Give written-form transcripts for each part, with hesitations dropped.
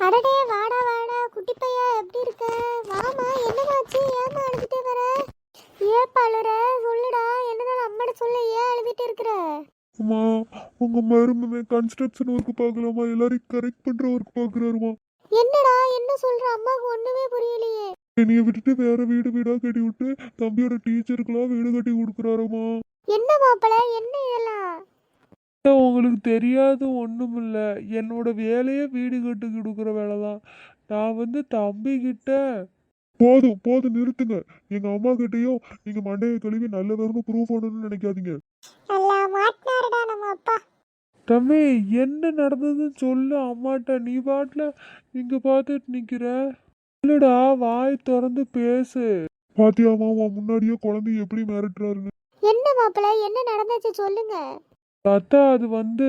அடடே வாடா வாடா குட்டி பையா எப்படி இருக்க? வாமா, என்னதாச்சு? ஏமா அழுதுட்டே வர? ஏன் அழுற? சொல்லுடா, என்னதான் அம்மாட்ட சொல்ல, ஏன் அழுதுட்டு இருக்கிற? அம்மா, உங்க மருமமே கன்ஸ்ட்ரக்ஷன் ஒர்க் பார்க்கலாமா? எல்லாரையும் கரெக்ட் பண்ற ஒர்க் பார்க்குறாருமா. என்னடா என்ன சொல்ற? அம்மாவுக்கு ஒண்ணுமே புரியலையே. என்னைய விட்டுட்டு வேற வீடு வீடா கட்டி விட்டு தம்பியோட டீச்சருக்குலாம் வீடு கட்டி கொடுக்குறாருமா. என்ன மாப்பிள, என்ன இதெல்லாம்? உங்களுக்கு தெரியாது ஒண்ணுமில்ல. என்னோட வேலையே வீடு கட்டி கொடுக்குற வேலை தான். நான் தம்பி கிட்ட போதும் போதும் நிறுத்துங்க. எங்க அம்மா கிட்டயும் நீங்க மண்டையை கழுவி நல்லவர்னு ப்ரூவ் பண்ணணும்னு நினைக்காதீங்க. எல்லாம் மாட்டினாருடா நம்ம அப்பா. தம்பி, என்ன நடந்ததுன்னு சொல்லு அம்மாட்ட. நீ பாட்டுல இங்க பார்த்துட்டு நிக்கிற. இல்லடா, வாய் திறந்து பேசு. பாத்தியாமா, உன் முன்னாடியே குழந்தை எப்படி மிரட்டுறாருன்னு. என்ன மாப்பிள, என்ன நடந்துச்சு சொல்லுங்க. அத்தா, அது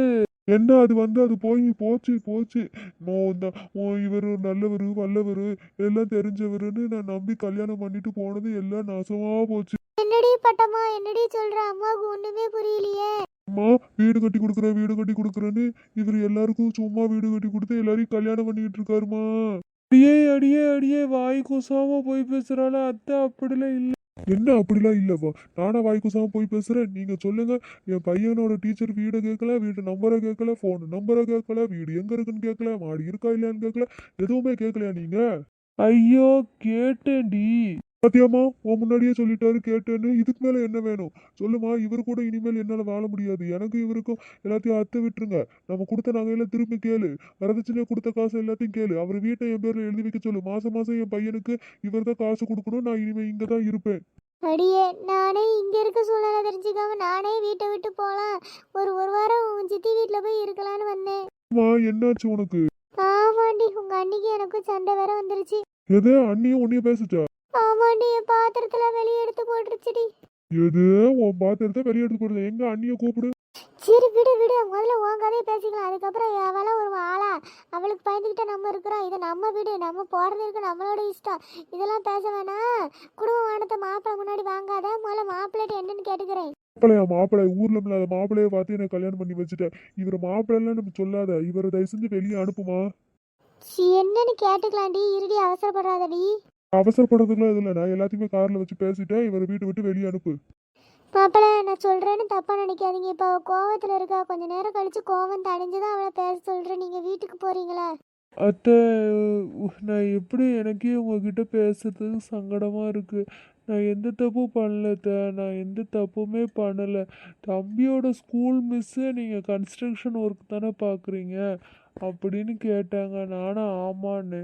என்ன, அது போய் போச்சு போச்சு. இவரு நல்லவரு வல்லவரு எல்லாம் தெரிஞ்சவருன்னு நான் நம்பி கல்யாணம் பண்ணிட்டு போனது எல்லாம் நாசமா போச்சு. என்னடி பட்டம்மா, என்னடி சொல்ற? அம்மாவுக்கு ஒண்ணுமே புரியலையே. அம்மா, வீடு கட்டி கொடுக்குறேன் வீடு கட்டி கொடுக்குறேன்னு இவர் எல்லாருக்கும் சும்மா வீடு கட்டி கொடுத்து எல்லாரையும் கல்யாணம் பண்ணிக்கிட்டு இருக்காருமா. அடியே அடியே அடியே, வாய் கூசாம போய் பேசுறாள அத்தை. அப்படிலாம் இல்ல. என்ன அப்படிலாம் இல்லப்பா? நானா வாய் கூசாம போய் பேசுறேன்? நீங்க சொல்லுங்க. என் பையனோட டீச்சர் வீடை கேட்கல, வீட்டு நம்பரை கேட்கல, போன் நம்பரை கேட்கல, வீடு எங்க இருக்குன்னு கேட்கல, மாடி இருக்கா இல்லையான்னு கேட்கல, எதுவுமே கேட்கலையா நீங்க? ஐயோ, கேட்டேன்டி. பாத்தியாமா, உன் முன்னாடியே சொல்லிட்டாரு கேட்டேன்னு. இதுக்கு மேல என்ன வேணும் சொல்லுமா? இவர் கூட இனிமேல் என்னால வாழ முடியாது. எனக்கு இவருக்கும் எல்லாத்தையும் அத்தை விட்டுருங்க. நம்ம கொடுத்த நகையில திரும்பி கேளு. வரதட்சணையை கொடுத்த காசு எல்லாத்தையும் கேளு. அவர் வீட்டை என் பேர்ல எழுதி வைக்க சொல்லு. மாசம் மாசம் என் பையனுக்கு இவர் தான் காசு கொடுக்கணும். நான் இனிமே இங்க தான் இருப்பேன். அடியே, நானே இங்க இருக்க சூழ்நிலை தெரிஞ்சுக்காம நானே வீட்டை விட்டு போலாம், ஒரு ஒரு வாரம் உன் சித்தி வீட்டுல போய் இருக்கலான்னு வந்தேன். அம்மா, என்னாச்சு உனக்கு? ஆமாண்டி, உங்க அன்னைக்கு எனக்கும் சண்டை வேற வந்துருச்சு. எது, அண்ணியும் உன்னைய பேசுச்சா? ஆமாண்டி, என் பாத்திரத்துல வெளியே எடுத்து போட்டுருச்சுடி. எது, உன் பாத்திரத்தை வெளியே எடுத்து போடுது? எங்க அண்ணிய கூப்பிடு. சரி விடு விடு, முதல்ல உன் கதையை பேசிக்கலாம். அதுக்கப்புறம் அவள ஒரு ஆளா, அவளுக்கு பயந்துக்கிட்ட நம்ம இருக்கிறோம். இது நம்ம வீடு, நம்ம போறது இருக்கு, நம்மளோட இஷ்டம். இதெல்லாம் பேச வேணாம். குடும்ப வானத்தை மாப்பிள்ளை முன்னாடி வாங்காத. முதல்ல மாப்பிள்ளைட்டு என்னன்னு கேட்டுக்கிறேன். மாப்பிள்ளை ஊர்ல இல்லாத மாப்பிள்ளைய பார்த்து எனக்கு கல்யாணம் பண்ணி வச்சுட்டேன். இவர் மாப்பிள்ளைலாம் நம்ம சொல்லாத. இவரை தயவு செஞ்சு வெளியே அனுப்புமா. என்னன்னு கேட்டுக்கலாண்டி, இருடி, அவசரப்படாதடி. அவசரப்படுறதுக்குலாம் இது இல்லை. நான் எல்லாத்தையுமே கார்ல வச்சு பேசிட்டேன். இவரை வீட்டை விட்டு வெளியே அனுப்பு. மாப்பிள்ள, நான் சொல்றேன்னு தப்பா நினைக்காதீங்க. இப்போ அவள் கோவத்துல இருக்கா. கொஞ்ச நேரம் கழிச்சு கோவம் தணிஞ்சுதான் அவளை பேச சொல்றேன். நீங்க வீட்டுக்கு போறீங்களா? அத்தை, நான் எப்படி எனக்கே உங்ககிட்ட பேசுறதுக்கு சங்கடமா இருக்கு. நான் எந்த தப்பும் பண்ணல அத்தை. நான் எந்த தப்புமே பண்ணலை. தம்பியோட ஸ்கூல் மிஸ்ஸு நீங்கள் கன்ஸ்ட்ரக்ஷன் ஒர்க் தானே பார்க்குறீங்க அப்படின்னு கேட்டாங்க. நானும் ஆமான்னு.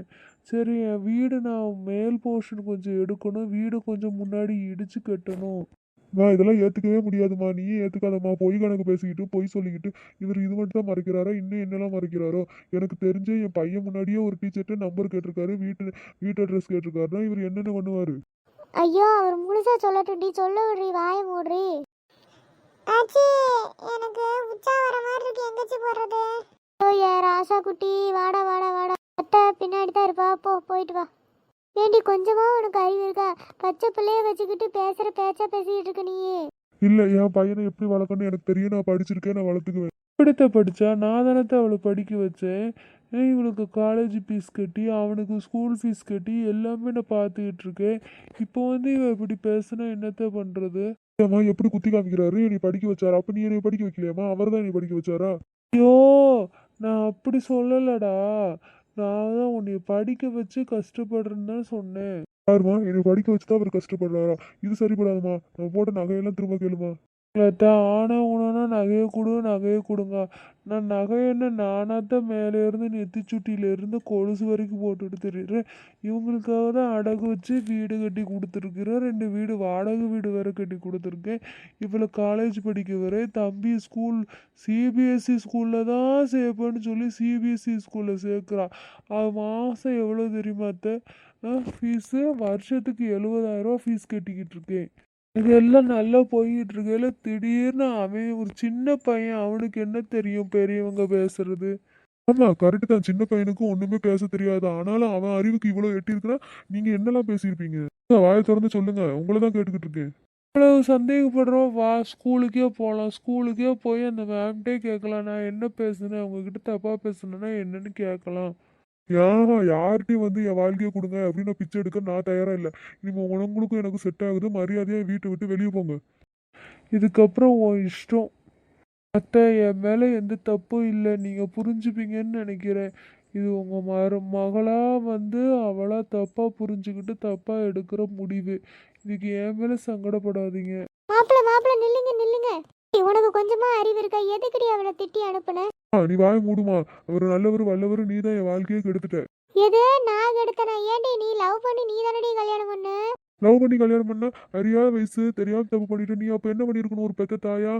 சரி, என் வீடு நான் மேல் போர்ஷன் கொஞ்சம் எடுக்கணும். வீடு கொஞ்சம் முன்னாடி இடிச்சு கட்டணும். இதெல்லாம் ஏத்துக்கவே முடியாதுமா. நீயே ஏத்துக்காதம்மா. பொய் கணக்கு பேசிக்கிட்டு பொய் சொல்லிக்கிட்டு இவர் இது மட்டும் தான் மறைக்கிறாரோ, இன்னும் என்னெல்லாம் மறைக்கிறாரோ. எனக்கு தெரிஞ்ச என் பையன் முன்னாடியே ஒரு டீச்சர்கிட்ட நம்பர் கேட்டிருக்காரு, வீட்டு அட்ரஸ் கேட்டிருக்காருன்னா இவர் என்னென்ன பண்ணுவாரு? ஐயோ, அவர் முழுசா சொல்லட்டும்டி. சொல்ல விடுறி, வாய மூடுறி. ஆச்சி, எனக்கு உச்சா வர மாதிரி இருக்கு. எங்கச்சி போறது? ஓ ராசா குட்டி, வாடா வாடா வாடா. அத்தை பின்னாடி தான் இருப்பா. போயிட்டு வா. ஏண்டி, கொஞ்சமா உனக்கு அறிவு இருக்கா? பச்சை பிள்ளைய வச்சுக்கிட்டு பேசுற பேச்சா பேசிக்கிட்டு இருக்க நீயே. இல்ல, என் பையனை எப்படி வளர்க்கணும்னு எனக்கு தெரியும். நான் படிச்சிருக்கேன், நான் வளர்த்துக்குவேன். எப்படித்த படிச்சா? நான் தானத்தை அவளை படிக்க வச்சேன். இவளுக்கு காலேஜ் ஃபீஸ் கட்டி அவனுக்கு ஸ்கூல் ஃபீஸ் கட்டி எல்லாமே நான் பார்த்துக்கிட்டு இருக்கேன். இப்போ இவன் இப்படி பேசுனா என்னத்த பண்றது? ஏம்மா, எப்படி குத்தி காமிக்கிறாரு? நீ படிக்க வச்சாரா? அப்ப நீ என்னை படிக்க வைக்கலையாமா? அவர் தான் நீ படிக்க வச்சாரா? ஐயோ, நான் அப்படி சொல்லலடா. நான் தான் உன்னை படிக்க வச்சு கஷ்டப்படுறேன்னு தான் சொன்னேன். யாருமா என்னை படிக்க வச்சுதான் அவர் கஷ்டப்படுறாரா? இது சரிப்படாதுமா. நம்ம போட்ட நகையெல்லாம் திரும்ப கேளுமா. ஆனா உனா நகையை கொடு, நகையை கொடுங்க. நான் நகை என்ன நானாத்தான் மேலே இருந்து நெத்திச்சுட்டியில இருந்து கொலுசு வரைக்கும் போட்டுட்டு தெரியுறேன். இவங்களுக்காக தான் அடகு வச்சு வீடு கட்டி கொடுத்துருக்குறேன். 2 வீடு வாடகை வீடு வேற கட்டி கொடுத்துருக்கேன். இவளை காலேஜ் படிக்க வர தம்பி ஸ்கூல் சிபிஎஸ்சி ஸ்கூல்ல தான் சேர்ப்பேன்னு சொல்லி சிபிஎஸ்சி ஸ்கூல்ல சேர்க்குறான். அது மாதம் எவ்வளோ தெரியுமாத்த ஃபீஸு? வருஷத்துக்கு 70,000 ஃபீஸ் கட்டிக்கிட்டு இருக்கேன். இதெல்லாம் நல்லா போய்கிட்டு இருக்கையில திடீர்னு அவன் ஒரு சின்ன பையன், அவனுக்கு என்ன தெரியும் பெரியவங்க பேசுறது? ஆமா, கரெக்டு தான். சின்ன பையனுக்கும் ஒண்ணுமே பேச தெரியாது. ஆனாலும் அவன் அறிவுக்கு இவ்வளவு எட்டி இருக்குன்னா நீங்க என்னெல்லாம் பேசியிருப்பீங்க? வாயை திறந்து சொல்லுங்க, உங்களை தான் கேட்டுக்கிட்டு இருக்கேன். இவ்வளவு சந்தேகப்படுறோம். வா, ஸ்கூலுக்கே போகலாம். ஸ்கூலுக்கே போய் அந்த மேம்கிட்டே கேட்கலாம். நான் என்ன பேசுனேன், உங்ககிட்ட தப்பா பேசுனேன்னா என்னன்னு கேட்கலாம். ஏன் யார்கிட்டயும் வந்து என் வாழ்க்கையை கொடுங்க அப்படின்னு பிச்சை எடுக்க நான் தயாரா இல்லை. இனிமே உங்களுக்கும் எனக்கு செட் ஆகுது, மரியாதையா வீட்டை விட்டு வெளியே போங்க. இதுக்கப்புறம் உன் இஷ்டம். அத்தை, என் மேலே எந்த தப்பும் இல்லை, நீங்கள் புரிஞ்சுப்பீங்கன்னு நினைக்கிறேன். இது உங்கள் மகளாக வந்து அவளாக தப்பாக புரிஞ்சுக்கிட்டு தப்பாக எடுக்கிற முடிவு. இதுக்கு என் மேலே சங்கடப்படாதீங்க. மாப்பிள்ள மாப்பிள்ள நில்லுங்க நில்லுங்க. உனக்கு கொஞ்சமா அறிவு இருக்கா? எதுக்குடி அவளை திட்டி அனுப்புன? நீ வாய மூடுமா. அவர் நல்லவர் வல்லவர், நீ தான் என் வாழ்க்கையை கெடுத்துட்ட. எது நான் கெடுத்தனா? ஏன்டி நீ லவ் பண்ணி நீ தானடி கல்யாணம் பண்ண? லவ் பண்ணி கல்யாணம் பண்ணா அறியாத வயசு தெரியாம தப்பு பண்ணிட்டு நீ அப்ப என்ன பண்ணிருக்கணும்? ஒரு பெத்த தாயா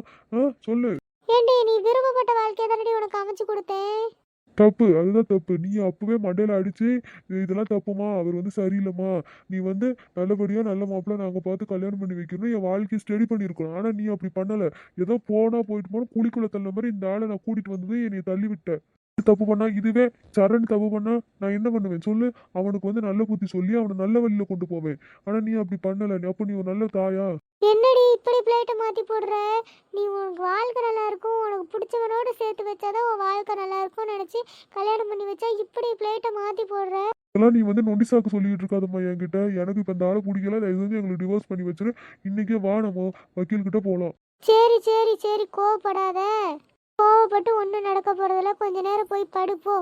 சொல்லு. ஏன்டி நீ விருப்பப்பட்ட வாழ்க்கையை தானடி உனக்கு அமைச்சு கொடுத்தேன். தப்பு, அதுதான் தப்பு. நீ அப்பவே மண்டையில அடிச்சு இதெல்லாம் தப்புமா, அவர் வந்து சரியில்லைம்மா, நீ வந்து நல்லபடியா நல்ல மாப்பிள்ள நாங்க பார்த்து கல்யாணம் பண்ணி வைக்கணும், என் வாழ்க்கையை ஸ்டடி பண்ணிருக்கணும். ஆனா நீ அப்படி பண்ணல. ஏதோ போயிட்டு போனா குழிக்குள்ள தள்ள மாதிரி இந்த ஆளை நான் கூட்டிட்டு வந்தது என்னை தள்ளி விட்ட. தப்பு பண்ணா இதுவே சரண் தப்பு பண்ணா நான் என்ன பண்ணுவேன் சொல்லு? அவனுக்கு வந்து நல்ல புத்தி சொல்லி அவனை நல்ல வழியில கொண்டு போவேன். ஆனா நீ அப்படி பண்ணல. அப்ப நீ ஒரு நல்ல தாயா? என்னடி இப்படி பிளேட்டை மாத்தி போடுற? நீ உனக்கு வாழ்க்கை நல்லா இருக்கும், உனக்கு பிடிச்சவனோட சேர்த்து வச்சாதான் உன் வாழ்க்கை நல்லா இருக்கும்னு நினைச்சு கல்யாணம் பண்ணி வச்சா இப்படி பிளேட்டை மாத்தி போடுற? இதெல்லாம் நீ வந்து நொண்டிசாக்கு சொல்லிட்டு இருக்காதம்மா என்கிட்ட. எனக்கு இப்ப இந்த ஆளை பிடிக்கல, தயவு செஞ்சு எங்களுக்கு டிவோர்ஸ் பண்ணி வச்சிரு. இன்னைக்கே வா, நம்ம வக்கீல் கிட்ட போலாம். சரி சரி சரி, கோவப்படாத. கோவப்பட்டு ஒன்றும் நடக்க போறதில்ல, கொஞ்ச நேரம் போய் படுப்போ.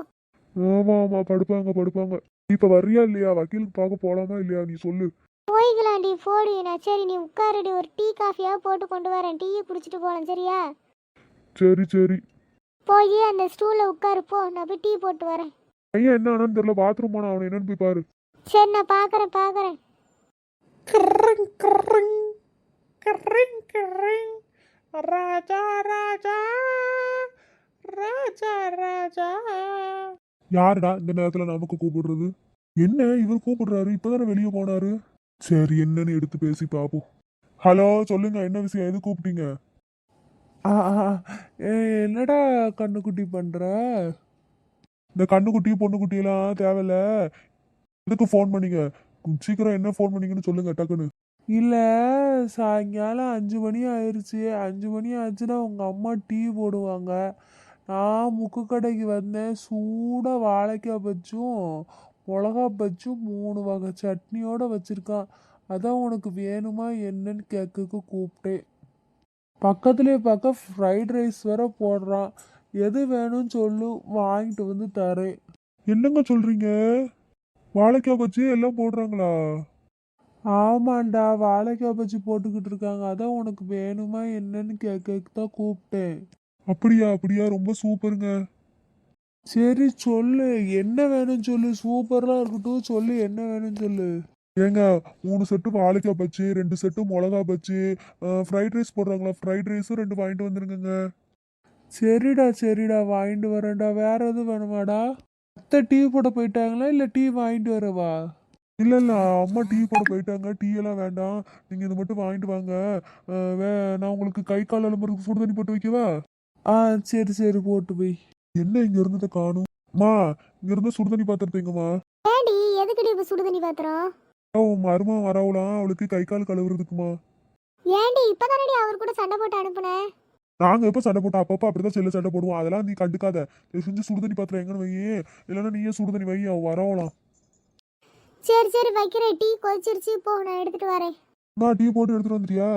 ஆமா ஆமா, படுப்பாங்க. இப்ப வர்றியா இல்லையா? வக்கீலுக்கு பார்க்க போலாமா இல்லையா நீ சொல்லு. போய்க்கலாண்டி போடி. நான் சரி நீ உட்காருடி, ஒரு டீ காஃபியா போட்டு கொண்டு வரேன், டீயை குடிச்சிட்டு போகலாம் சரியா? சரி. போய் அந்த ஸ்டூல்ல உட்காரு போ, நான் போய் டீ போட்டு வரேன். பையன் என்ன ஆனான்னு தெரியல, பாத்ரூம் போனா, அவனை என்னன்னு போய் பாரு. சரி நான் பார்க்கறேன். ராஜா ராஜா ராஜா ராஜா. யாருடா இந்த நேரத்துல நமக்கு கூப்பிடுறது? என்ன இவர் கூப்பிடுறாரு? இப்பதானே வெளியே போனாரு. சரி, என்னன்னு எடுத்து பேசி பாப்போம். ஹலோ, சொல்லுங்க, என்ன விஷயம்? எது கூப்பிட்டீங்க? என்னடா கண்ணுக்குட்டி பண்ற? இந்த கண்ணுக்குட்டி பொண்ணுக்குட்டியெல்லாம் தேவையில்ல. எதுக்கு ஃபோன் பண்ணீங்க? சீக்கிரம் என்ன ஃபோன் பண்ணீங்கன்னு சொல்லுங்க டக்குன்னு. இல்லை, சாயங்காலம் 5 மணி ஆயிடுச்சு. 5 மணி ஆச்சுன்னா உங்கள் அம்மா டீ போடுவாங்க. நான் முக்கு கடைக்கு வந்தேன். சூடாக வாழைக்காய் பச்சும் மிளகா பச்சும் 3 வகை சட்னியோடு வச்சுருக்கான். அதான் உனக்கு வேணுமா என்னன்னு கேட்க கூப்பிட்டேன். பக்கத்துலேயே பார்க்க ஃப்ரைட் ரைஸ் வேற போடுறான். எது வேணும்னு சொல்லு, வாங்கிட்டு வந்து தரேன். என்னங்க சொல்கிறீங்க? வாழைக்காய் பச்சி எல்லாம் போடுறாங்களா? ஆமாண்டா, வாழைக்காய் பச்சி போட்டுக்கிட்டு இருக்காங்க. அதான் உனக்கு வேணுமா என்னன்னு கேட்க தான் கூப்பிட்டேன். அப்படியா, ரொம்ப சூப்பருங்க. சரி சொல்லு, என்ன வேணும்னு சொல்லு. சூப்பர்லாம் இருக்கட்டும், சொல்லு என்ன வேணும்னு சொல்லு. ஏங்க, 3 செட்டு வாழைக்காய் பச்சி, 2 செட்டு மிளகா பச்சி, ஃப்ரைட் ரைஸ் போடுறாங்களா? ஃப்ரைட் ரைஸும் 2 வாங்கிட்டு வந்துருங்க. சரிடா வாங்கிட்டு வரேன்டா. வேற எதுவும் வேணுமாடா? அத்தை டீ போட போயிட்டாங்களா, இல்லை டீ வாங்கிட்டு வரவா? இல்லை அம்மா டீ போட போயிட்டாங்க. டீ எல்லாம் வேண்டாம், நீங்கள் இதை மட்டும் வாங்கிட்டு வாங்க. நான் உங்களுக்கு கை கால் அலம்புறதுக்கு சுடு தண்ணி போட்டு வைக்கவா? சரி போட்டு போய். என்ன இங்க இருந்ததை காணும்? மா, இங்க இருந்து சுடு தண்ணி பாத்திரத்தீங்கம்மா. ஏடி எதுக்குடி இப்ப சுடு தண்ணி பாத்திரம்? மருமா வரவலாம், அவளுக்கு கை கால் கழுவுறதுக்குமா. ஏண்டி இப்பதானடி அவர் கூட சண்டை போட்டு அனுப்புன? நாங்க எப்ப சண்டை போட்டோம்? அப்பப்போ அப்படிதான் செல்ல சண்டை போடுவோம். அதெல்லாம் நீ கண்டுக்காத. செஞ்சு சுடு தண்ணி பாத்திரம் எங்கன்னு வை, இல்லைன்னா நீயே சுடு தண்ணி வை, அவ வரவலாம். சரி வைக்கிறேன். டீ கொதிச்சிருச்சு, போ நான் எடுத்துட்டு வரேன். நான் டீ போட்டு எடுத்துட்டு வந்துட்டியா?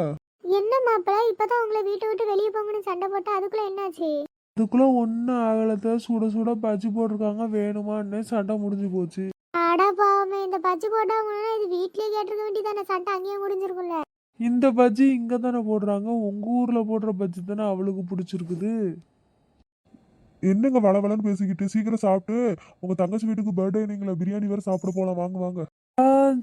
என்ன மாப்பிள்ள, இப்பதான் உங்களை வீட்டை விட்டு வெளியே போங்கன்னு சண்டை போட்டா அதுக்குள்ள என்னாச்சு? அதுக்குள்ள ஒன்னும் ஆகலத்த. சுட பஜ்ஜி போட்டிருக்காங்க, வேணுமான்னு சண்டை முடிஞ்சு போச்சு. அடா பாவமே, இந்த பஜ்ஜி போட்டாங்கன்னா இது வீட்லயே கேட்டிருக்க வேண்டியதானே, சண்டை அங்கேயே முடிஞ்சிருக்கும்ல. இந்த பஜ்ஜி இங்க தானே போடுறாங்க, உங்க ஊர்ல போடுற பஜ்ஜி தானே அவளுக்கு பிடிச்சிருக்குது. என்னங்க வளவலன்னு பேசிக்கிட்டு, சீக்கிரம் சாப்பிட்டு உங்க தங்கச்சி வீட்டுக்கு பர்த்டே, நீங்களா பிரியாணி வேற சாப்பிட போலாம், வாங்க.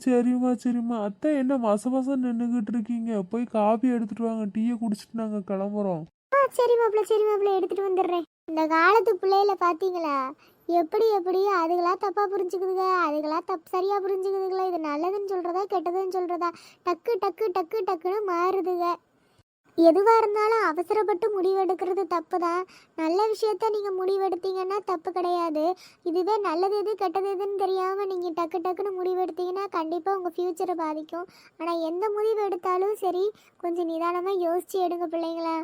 சரிம்மா. அத்தை என்ன மாசம் நின்றுகிட்டு இருக்கீங்க? போய் காபி எடுத்துட்டு வாங்க, டீயை குடிச்சிட்டு நாங்க கிளம்புறோம். சரி மாப்பிள்ள எடுத்துட்டு வந்துடுறேன். இந்த காலத்து பிள்ளையில பாத்தீங்களா எப்படி அதுகளா தப்பா புரிஞ்சுக்குதுங்க, அதுகளா சரியா புரிஞ்சுக்குதுங்களா? இது நல்லதுன்னு சொல்றதா கெட்டதுன்னு சொல்றதா? டக்குன்னு மாறுதுங்க. எதுவா இருந்தாலும் அவசரப்பட்டு முடிவெடுக்கிறது தப்பு தான். நல்ல விஷயத்த நீங்க முடிவெடுத்தீங்கன்னா தப்பு கிடையாது. இதுவே நல்லது எது கெட்டது எதுன்னு தெரியாம நீங்க டக்குன்னு முடிவெடுத்தீங்கன்னா கண்டிப்பா உங்க ஃபியூச்சரை பாதிக்கும். ஆனா எந்த முடிவு எடுத்தாலும் சரி, கொஞ்சம் நிதானமா யோசிச்சு எடுங்க பிள்ளைங்களா.